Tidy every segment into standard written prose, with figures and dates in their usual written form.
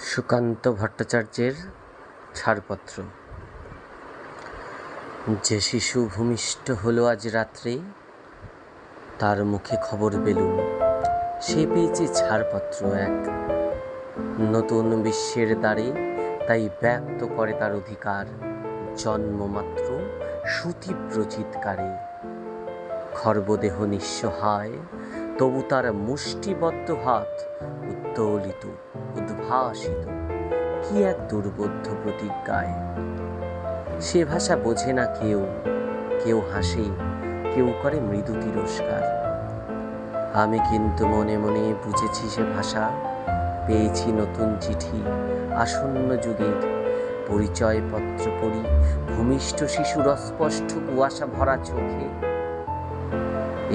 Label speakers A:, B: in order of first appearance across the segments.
A: সুকান্ত ভট্টাচার্যের ছাড়পত্র। যে শিশু ভূমিষ্ঠ হলো আজ রাত্রে, তার মুখে খবর পেলুম সে পেয়েছে ছাড়পত্র এক নতুন বিশ্বের দ্বারে। তাই ব্যক্ত করে তার অধিকার জন্মমাত্র সুতীব্র চিৎকারে। খর্বদেহ নিঃসহায়, তবু তার মুষ্টিবদ্ধ হাত উত্তোলিত উদ্ভাসিত কি এক দুর্বোধ্য প্রতিজ্ঞায়। সে ভাষা বোঝে না কেউ, কেউ হাসে, কেউ করে মৃদু তিরস্কার। আমি কিন্তু মনে মনে বুঝেছি সে ভাষা। পেয়েছি নতুন চিঠি আসন্ন যুগের, পরিচয়পত্র পড়ি ভূমিষ্ঠ শিশুর অস্পষ্ট কুয়াশা ভরা চোখে।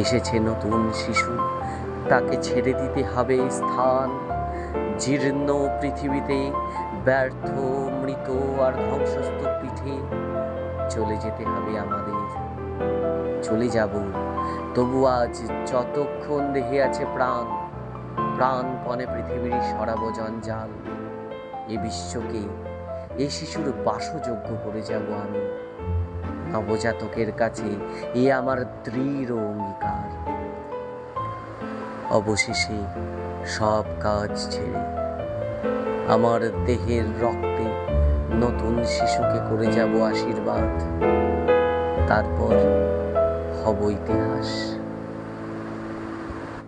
A: এসেছে নতুন শিশু, তাকে ছেড়ে দিতে হবে স্থান জীর্ণ পৃথিবীতে, ব্যর্থ মৃত আর ধ্বংসস্তূপ পিঠে। চলে যেতে হবে আমাদের, চলে যাব তবু আজ যতক্ষণ দেহে আছে প্রাণ, প্রাণপণে পৃথিবীর সরাব জঞ্জাল। এ বিশ্বকে এ শিশুর বাসযোগ্য করে যাব আমি। নবজাতকের কাছে এ আমার দৃঢ় অঙ্গীকার। অবশেষে সব কাজ ছেড়ে আমার দেহের রক্তে নতুন শিশুকে করে যাব আশীর্বাদ। তারপর হব ইতিহাস।